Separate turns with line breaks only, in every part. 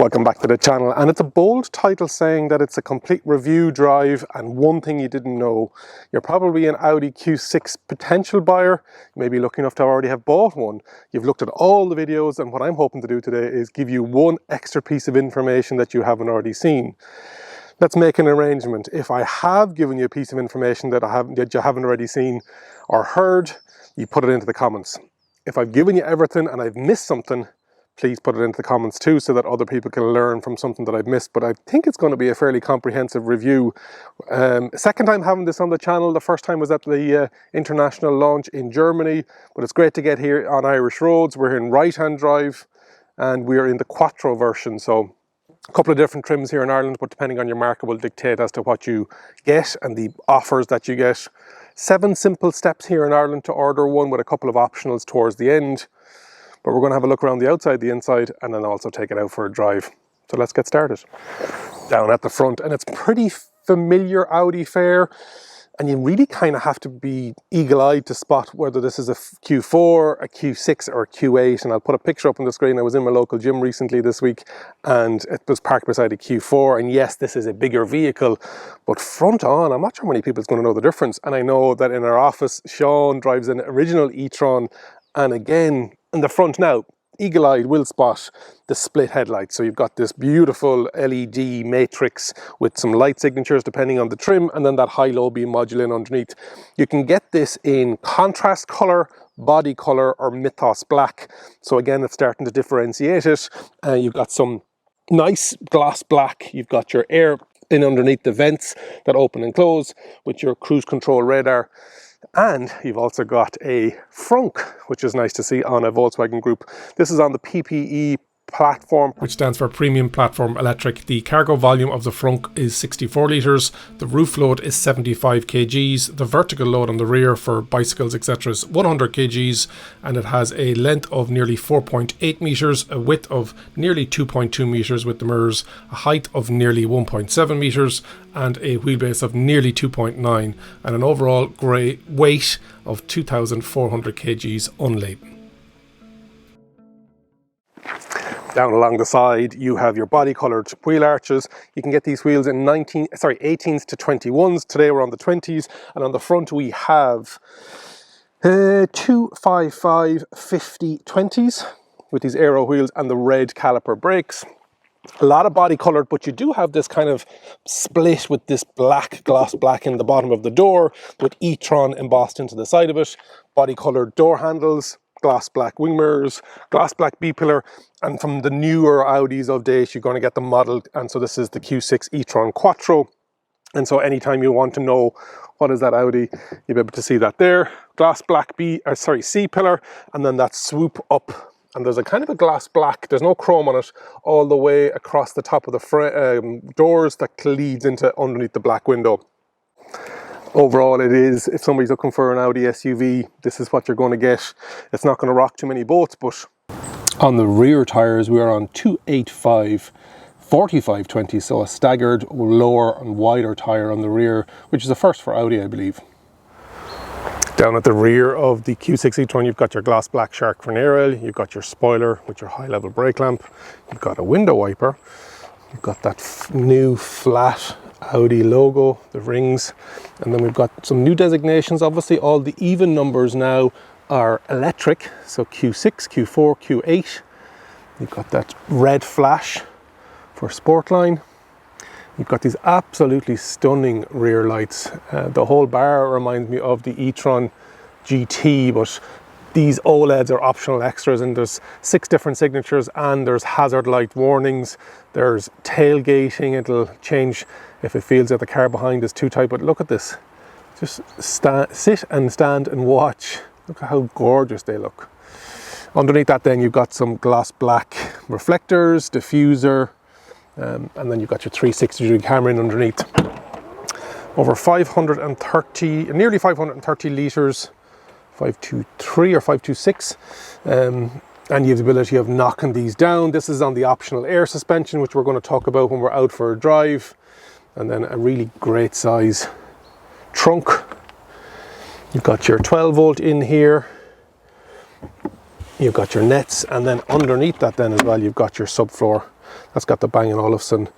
Welcome back to the channel, and it's a bold title saying that it's a complete review drive and one thing you didn't know. You're probably an Audi Q6 potential buyer, you may be lucky enough to already have bought one. You've looked at all the videos, and what I'm hoping to do today is give you one extra piece of information that you haven't already seen. Let's make an arrangement. If I have given you a piece of information that you haven't already seen or heard, you put it into the comments. If I've given you everything and I've missed something, please put it into the comments too, so that other people can learn from something that I've missed. But I think it's going to be a fairly comprehensive review. Second time having this on the channel. The first time was at the international launch in Germany, but it's great to get here on Irish roads. We're in right-hand drive and we're in the Quattro version. So a couple of different trims here in Ireland, but depending on your market will dictate as to what you get and the offers that you get. 7 simple steps here in Ireland to order one, with a couple of optionals towards the end. But we're going to have a look around the outside, the inside, and then also take it out for a drive. So let's get started. Down at the front, and it's pretty familiar Audi fare, and you really kind of have to be eagle-eyed to spot whether this is a Q4, a Q6 or a Q8. And I'll put a picture up on the screen. I was in my local gym recently this week and it was parked beside a Q4, and yes, this is a bigger vehicle, but front on, I'm not sure many people's going to know the difference. And I know that in our office, Sean drives an original e-tron, and again, in the front now, eagle-eyed will spot the split headlights. So you've got this beautiful LED matrix with some light signatures depending on the trim, and then that high-low beam module in underneath. You can get this in contrast color, body color, or mythos black. So again, it's starting to differentiate it. You've got some nice gloss black. You've got your air in underneath the vents that open and close with your cruise control radar. And you've also got a Frunk, which is nice to see on a Volkswagen Group. This is on the PPE platform,
which stands for Premium Platform Electric. The cargo volume of the Frunk is 64 litres, the roof load is 75 kgs, the vertical load on the rear for bicycles etc. is 100 kgs, and it has a length of nearly 4.8 metres, a width of nearly 2.2 metres with the mirrors, a height of nearly 1.7 metres, and a wheelbase of nearly 2.9, and an overall weight of 2,400 kgs unladen.
Down along the side, you have your body-coloured wheel arches. You can get these wheels in 18s to 21s. Today we're on the 20s, and on the front we have 255 50 20s with these aero wheels and the red caliper brakes. A lot of body coloured, but you do have this kind of split with this black, gloss black in the bottom of the door with e-tron embossed into the side of it. Body coloured door handles, gloss black wing mirrors, gloss black B-pillar, and from the newer Audis of date, you're going to get the model. And so this is the Q6 e-tron Quattro. And so anytime you want to know what is that Audi, you'll be able to see that there. Gloss black C-pillar, and then that swoop up. And there's a kind of a gloss black, there's no chrome on it, all the way across the top of the doors that leads into underneath the black window. Overall, it is, if somebody's looking for an Audi SUV, this is what you're going to get. It's not going to rock too many boats, but on the rear tyres, we are on 285 45 20, so a staggered lower and wider tyre on the rear, which is a first for Audi, I believe. Down at the rear of the Q6 e-tron, you've got your gloss black shark veneer, you've got your spoiler with your high-level brake lamp, you've got a window wiper, you've got that new flat Audi logo, the rings, and then we've got some new designations. Obviously all the even numbers now are electric, so Q6, Q4, Q8. You've got that red flash for Sportline. You've got these absolutely stunning rear lights. The whole bar reminds me of the e-tron GT, but these OLEDs are optional extras, and there's 6 different signatures, and there's hazard light warnings, there's tailgating. It'll change if it feels that the car behind is too tight. But look at this, just sit and stand and watch. Look at how gorgeous they look. Underneath that then you've got some gloss black reflectors, diffuser, and then you've got your 360-degree camera in underneath. Over 530, nearly 530 litres, 523 or 526, and you have the ability of knocking these down. This is on the optional air suspension, which we're going to talk about when we're out for a drive. And then a really great size trunk. You've got your 12 volt in here, you've got your nets, and then underneath that then as well you've got your subfloor That's got the Bang & Olufsen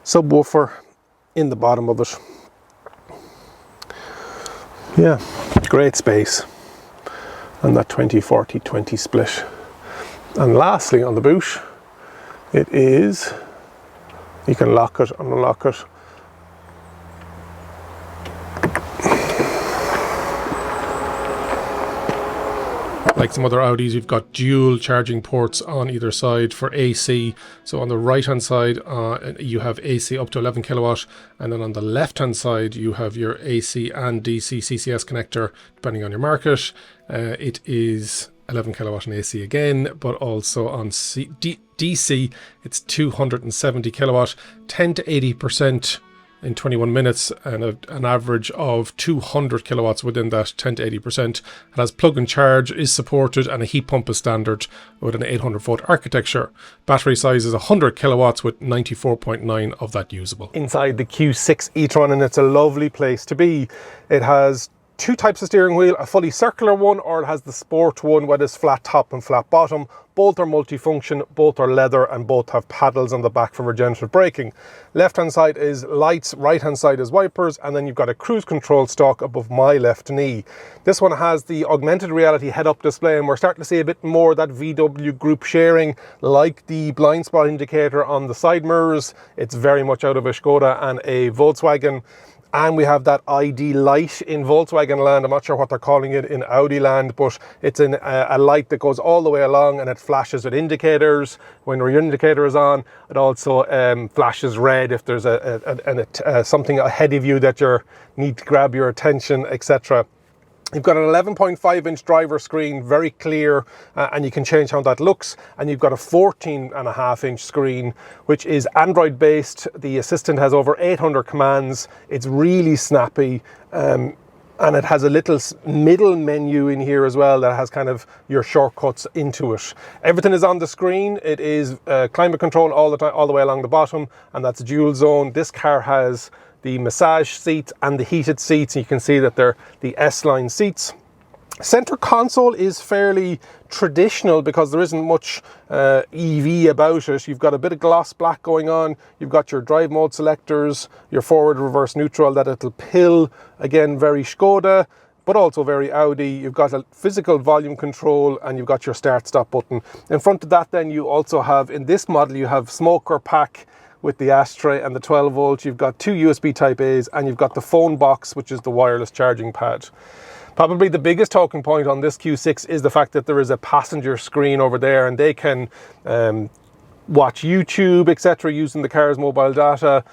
subwoofer in the bottom of it. Yeah, great space. And that 20-40-20 split. And lastly on the boot, it is, you can lock it and unlock it.
Like some other Audis, you've got dual charging ports on either side for AC. So on the right hand side, you have AC up to 11 kilowatt, and then on the left hand side, you have your AC and DC CCS connector, depending on your market. It is 11 kilowatt and AC again, but also on DC, it's 270 kilowatt, 10 to 80% in 21 minutes, and an average of 200 kilowatts within that 10 to 80%. It has plug and charge is supported, and a heat pump is standard with an 800 volt architecture. Battery size is 100 kilowatts with 94.9 of that usable.
Inside the Q6 e-tron, and it's a lovely place to be. It has two types of steering wheel, a fully circular one, or it has the sport one with its flat top and flat bottom. Both are multifunction, both are leather, and both have paddles on the back for regenerative braking. Left hand side is lights, right hand side is wipers, and then you've got a cruise control stalk above my left knee. This one has the augmented reality head-up display, and we're starting to see a bit more of that VW group sharing, like the blind spot indicator on the side mirrors. It's very much out of a Skoda and a Volkswagen. And we have that ID light in Volkswagen land. I'm not sure what they're calling it in Audi land, but it's a light that goes all the way along, and it flashes with indicators. When your indicator is on, it also flashes red if there's something ahead of you that you need to grab your attention, etc. You've got an 11.5 inch driver screen, very clear, and you can change how that looks. And you've got a 14.5 inch screen, which is Android based. The assistant has over 800 commands. It's really snappy. And it has a little middle menu in here as well that has kind of your shortcuts into it. Everything is on the screen. It is climate control all the way along the bottom, and that's dual zone. This car has the massage seats and the heated seats. You can see that they're the S-line seats. Center console is fairly traditional because there isn't much EV about it. You've got a bit of gloss black going on. You've got your drive mode selectors, your forward, reverse, neutral, that little pill, again very Skoda, but also very Audi. You've got a physical volume control, and you've got your start stop button. In front of that then you also have, in this model, you have smoker pack with the ashtray and the 12 volt. You've got two USB type A's, and you've got the phone box, which is the wireless charging pad. Probably the biggest talking point on this Q6 is the fact that there is a passenger screen over there, and they can watch YouTube, etc., using the car's mobile data,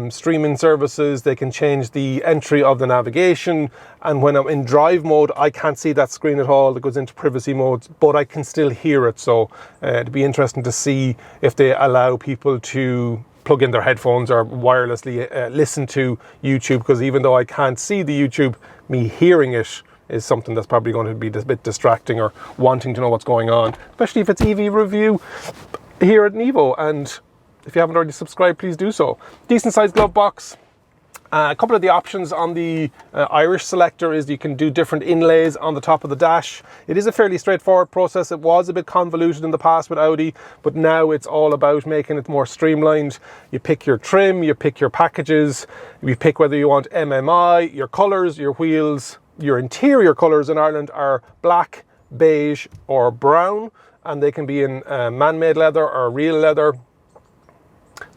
streaming services. They can change the entry of the navigation, and when I'm in drive mode, I can't see that screen at all. It goes into privacy mode, but I can still hear it. So it'd be interesting to see if they allow people to plug in their headphones or wirelessly listen to YouTube, because even though I can't see the YouTube, me hearing it is something that's probably going to be a bit distracting, or wanting to know what's going on, especially if it's EV review here at Nevo. And if you haven't already subscribed, please do so. Decent sized glove box. A couple of the options on the Irish selector is you can do different inlays on the top of the dash. It is a fairly straightforward process. It was a bit convoluted in the past with Audi, but now it's all about making it more streamlined. You pick your trim, you pick your packages, you pick whether you want MMI, your colours, your wheels. Your interior colours in Ireland are black, beige or brown, and they can be in man-made leather or real leather.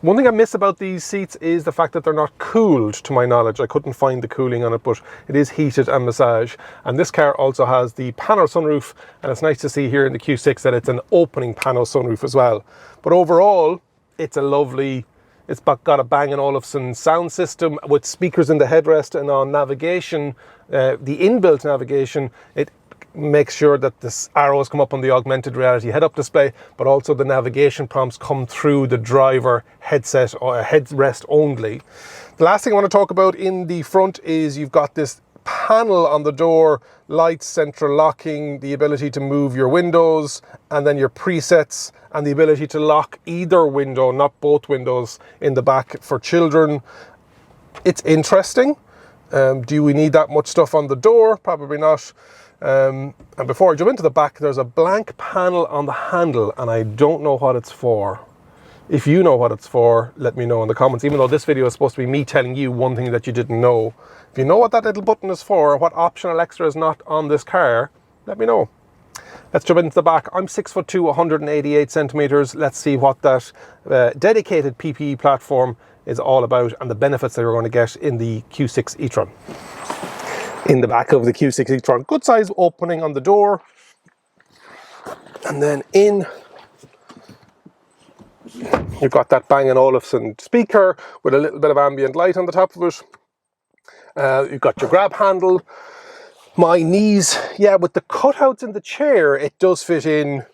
One thing I miss about these seats is the fact that they're not cooled, to my knowledge. I couldn't find the cooling on it, but it is heated and massage. And this car also has the panel sunroof, and it's nice to see here in the Q6 that it's an opening panel sunroof as well. But overall, it's a lovely, it's got a Bang & Olufsen sound system with speakers in the headrest, and on navigation, the inbuilt navigation, it makes sure that the arrows come up on the augmented reality head-up display, but also the navigation prompts come through the driver headset or headrest only. The last thing I want to talk about in the front is you've got this panel on the door, lights, central locking, the ability to move your windows, and then your presets, and the ability to lock either window, not both windows, in the back for children. It's interesting. Do we need that much stuff on the door? Probably not. And before I jump into the back, there's a blank panel on the handle, and I don't know what it's for. If you know what it's for, let me know in the comments, even though this video is supposed to be me telling you one thing that you didn't know. If you know what that little button is for, or what optional extra is not on this car, let me know. Let's jump into the back. I'm 6'2", 188 centimeters. Let's see what that dedicated PPE platform is all about and the benefits that we're going to get in the Q6 e-tron. In the back of the Q6 e-tron, good size opening on the door. And then in, you've got that Bang & Olufsen speaker with a little bit of ambient light on the top of it. You've got your grab handle. My knees, yeah, with the cutouts in the chair, it does fit in.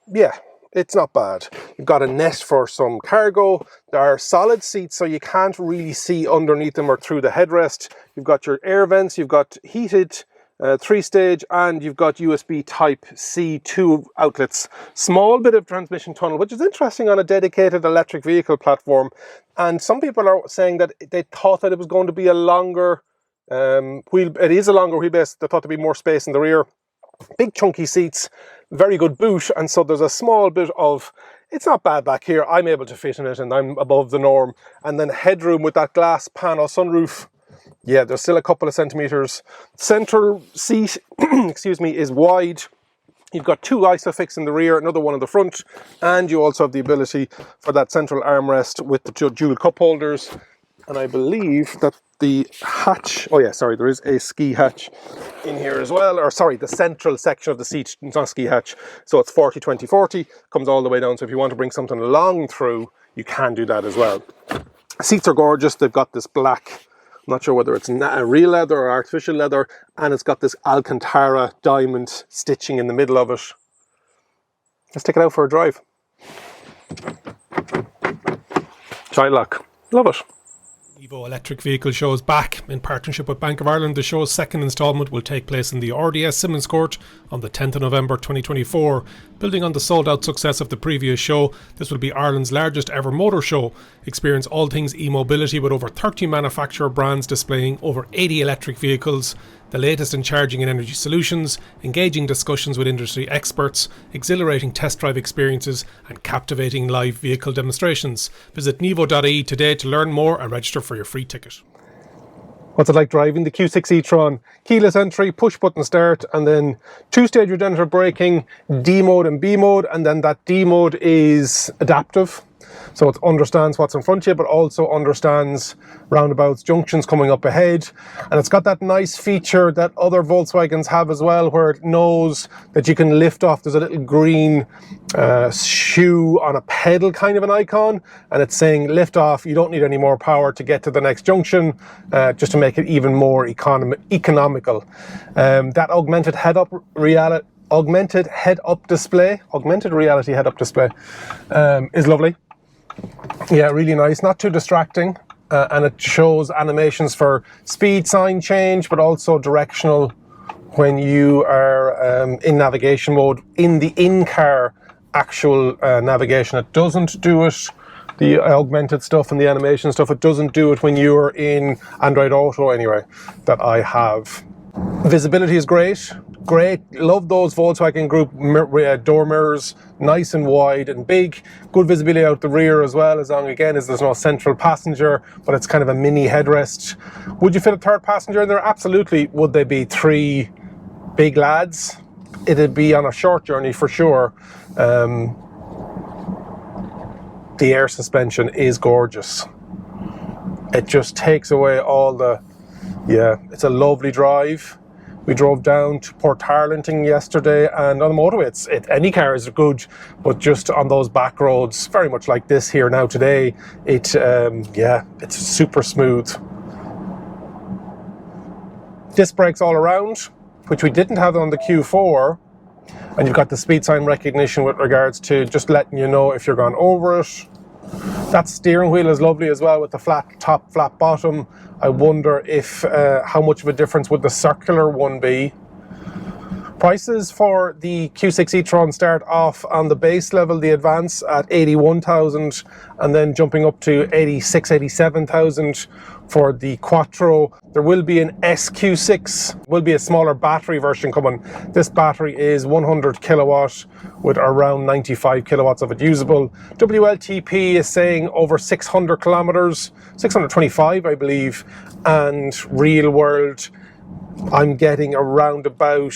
Yeah, it's not bad. You've got a net for some cargo. There are solid seats, so you can't really see underneath them or through the headrest. You've got your air vents, you've got heated 3-stage, and you've got USB Type-C 2 outlets. Small bit of transmission tunnel, which is interesting on a dedicated electric vehicle platform. And some people are saying that they thought that it was going to be a longer it is a longer wheelbase. They thought there'd be more space in the rear. Big chunky seats, very good boot, and so there's a small bit of, it's not bad back here. I'm able to fit in it and I'm above the norm. And then headroom with that glass panel sunroof. Yeah, there's still a couple of centimeters. Central seat, excuse me, is wide. You've got 2 ISOFIX in the rear, another one in the front, and you also have the ability for that central armrest with the dual cup holders. And I believe that the hatch, oh yeah, sorry, there is a ski hatch in here as well, or sorry, the central section of the seat, it's not a ski hatch, so it's 40-20-40, comes all the way down, so if you want to bring something long through, you can do that as well. Seats are gorgeous. They've got this black, I'm not sure whether it's real leather or artificial leather, and it's got this Alcantara diamond stitching in the middle of it. Let's take it out for a drive. Child lock, love it.
Nevo Electric Vehicle Show is back in partnership with Bank of Ireland. The show's second instalment will take place in the RDS Simmons Court on the 10th of November 2024. Building on the sold-out success of the previous show, this will be Ireland's largest ever motor show. Experience all things e-mobility with over 30 manufacturer brands displaying over 80 electric vehicles, the latest in charging and energy solutions, engaging discussions with industry experts, exhilarating test drive experiences, and captivating live vehicle demonstrations. Visit nevo.ie today to learn more and register for your free ticket.
What's it like driving the Q6 e-tron? Keyless entry, push button start, and then 2-stage regenerative braking, D mode and B mode, and then that D mode is adaptive. So it understands what's in front of you, but also understands roundabouts, junctions coming up ahead. And it's got that nice feature that other Volkswagens have as well, where it knows that you can lift off. There's a little green shoe on a pedal kind of an icon, and it's saying lift off. You don't need any more power to get to the next junction, just to make it even more economical. That augmented reality head-up display is lovely. Yeah, really nice, not too distracting, and it shows animations for speed sign change, but also directional when you are in navigation mode. In the in-car actual navigation, it doesn't do it, the augmented stuff and the animation stuff, it doesn't do it when you're in Android Auto anyway, that I have. Visibility is great, love those Volkswagen Group door mirrors, nice and wide and big. Good visibility out the rear as well, as long again as there's no central passenger, but it's kind of a mini headrest. Would you fit a third passenger in there? Absolutely. Would they be 3 big lads? It'd be on a short journey for sure. The air suspension is gorgeous. It just takes away all the, yeah, it's a lovely drive. We drove down to Port Harlington yesterday, and on the motorway, any car is good, but just on those back roads, very much like this here now today, yeah, it's super smooth. Disc brakes all around, which we didn't have on the Q4, and you've got the speed sign recognition with regards to just letting you know if you're going over it. That steering wheel is lovely as well with the flat top, flat bottom. I wonder if how much of a difference would the circular one be? Prices for the Q6 e-tron start off on the base level, the Advance, at 81,000, and then jumping up to 86, 87,000 for the Quattro. There will be an SQ6, will be a smaller battery version coming. This battery is 100 kilowatt with around 95 kilowatts of it usable. WLTP is saying over 600 kilometers, 625 I believe, and real world I'm getting around about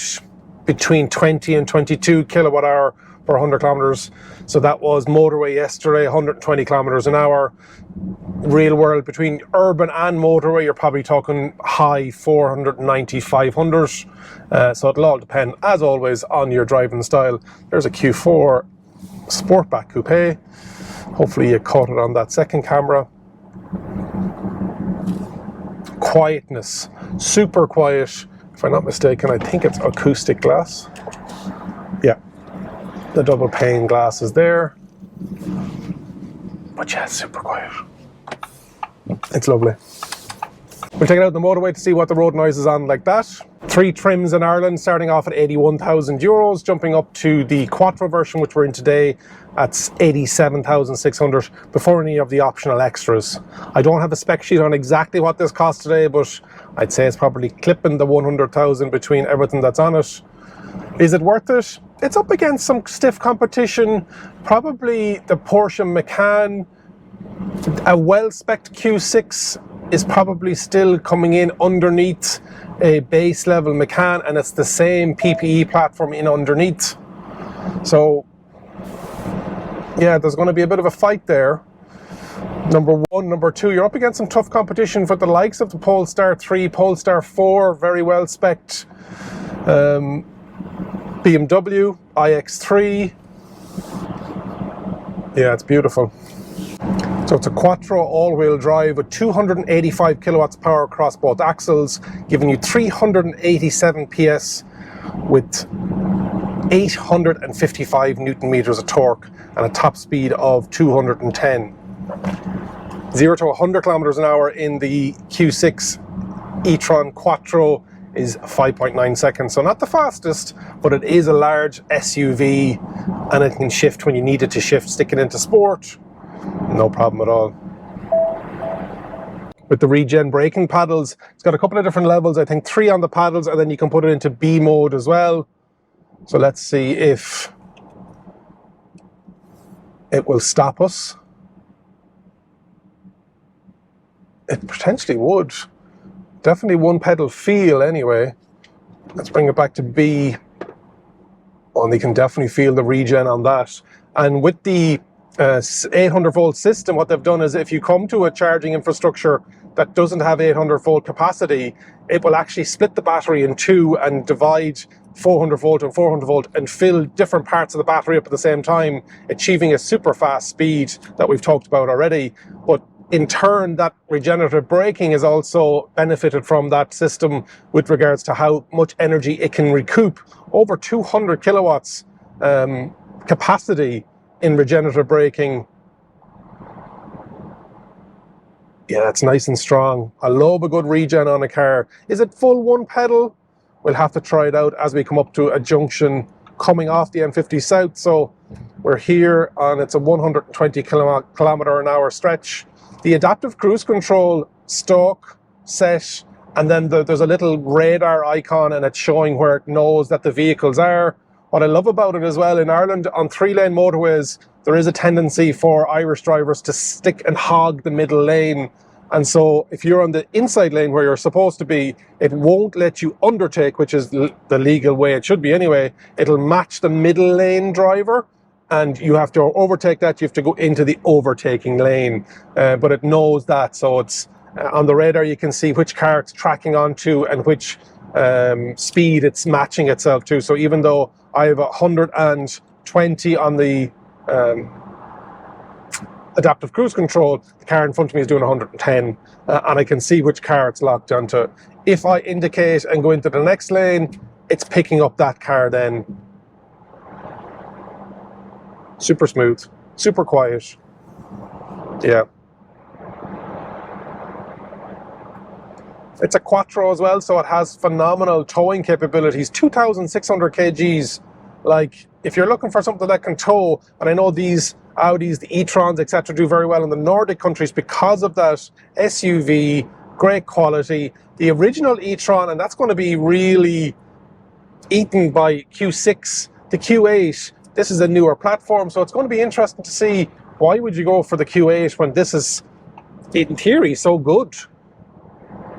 between 20 and 22 kilowatt hour per 100 kilometers. So that was motorway yesterday, 120 kilometers an hour. Real world, between urban and motorway, you're probably talking high 490, 500. So it'll all depend, as always, on your driving style. There's a Q4 Sportback Coupe. Hopefully you caught it on that second camera. Quietness, super quiet. If I'm not mistaken, I think it's acoustic glass. Yeah, the double pane glass is there. But yeah, it's super quiet. It's lovely. We'll take it out on the motorway to see what the road noise is on like that. 3 trims in Ireland, starting off at 81,000 euros, jumping up to the Quattro version, which we're in today, at 87,600, before any of the optional extras. I don't have a spec sheet on exactly what this costs today, but I'd say it's probably clipping the 100,000 between everything that's on it. Is it worth it? It's up against some stiff competition. Probably the Porsche Macan. A well-spec'd Q6 is probably still coming in underneath a base level Macan, and it's the same PPE platform in underneath. So yeah, there's going to be a bit of a fight there. Number 1, number 2, you're up against some tough competition for the likes of the Polestar 3, Polestar 4, very well spec'd. BMW iX3. Yeah, it's beautiful. So it's a Quattro all-wheel drive with 285 kilowatts power across both axles, giving you 387 PS with 855 newton meters of torque and a top speed of 210. 0 to 100 kilometers an hour in the Q6 e-tron Quattro is 5.9 seconds. So not the fastest, but it is a large SUV and it can shift when you need it to shift. Stick it into sport, no problem at all. With the regen braking paddles, it's got a couple of different levels, I think 3 on the paddles, and then you can put it into B mode as well. So let's see if it will stop us. It potentially would. Definitely one pedal feel anyway. Let's bring it back to B. Oh, and you can definitely feel the regen on that. And with the 800 volt system, what they've done is if you come to a charging infrastructure that doesn't have 800 volt capacity, it will actually split the battery in 2 and divide 400 volt and 400 volt and fill different parts of the battery up at the same time, achieving a super fast speed that we've talked about already. But in turn, that regenerative braking is also benefited from that system with regards to how much energy it can recoup. Over 200 kilowatts capacity in regenerative braking. Yeah, that's nice and strong. I love a good regen on a car. Is it full one pedal? We'll have to try it out as we come up to a junction coming off the M50 South. So we're here and it's a 120 kilometer an hour stretch. The adaptive cruise control stock set, and then there's a little radar icon and it's showing where it knows that the vehicles are. What I love about it as well, in Ireland on 3-lane motorways, there is a tendency for Irish drivers to stick and hog the middle lane. And so if you're on the inside lane where you're supposed to be, it won't let you undertake, which is the legal way it should be anyway. It'll match the middle lane driver and you have to overtake that. You have to go into the overtaking lane, but it knows that. So it's on the radar, you can see which car it's tracking onto and which speed it's matching itself to. So even though I have 120 on the adaptive cruise control, the car in front of me is doing 110, and I can see which car it's locked onto. If I indicate and go into the next lane, it's picking up that car then. Super smooth, super quiet. Yeah. It's a Quattro as well, so it has phenomenal towing capabilities, 2,600 kgs. Like, if you're looking for something that can tow, and I know these Audis, the e-trons, etc., do very well in the Nordic countries because of that SUV, great quality. The original e-tron, and that's going to be really eaten by Q6, the Q8. This is a newer platform, so it's going to be interesting to see why would you go for the Q8 when this is, in theory, so good.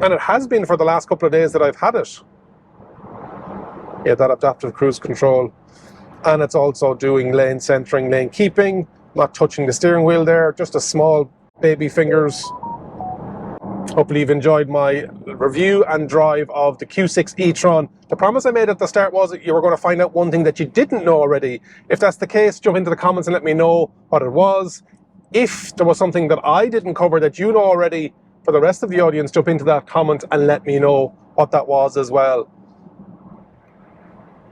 And it has been for the last couple of days that I've had it. Yeah, that adaptive cruise control. And it's also doing lane centering, lane keeping, not touching the steering wheel there, just a small baby fingers. Hopefully you've enjoyed my review and drive of the Q6 e-tron. The promise I made at the start was that you were going to find out one thing that you didn't know already. If that's the case, jump into the comments and let me know what it was. If there was something that I didn't cover that you know already, for the rest of the audience, jump into that comment and let me know what that was as well.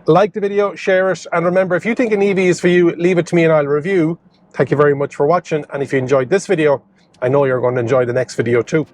Like the video, share it, and remember, if you think an EV is for you, leave it to me and I'll review. Thank you very much for watching, and if you enjoyed this video, I know you're going to enjoy the next video too.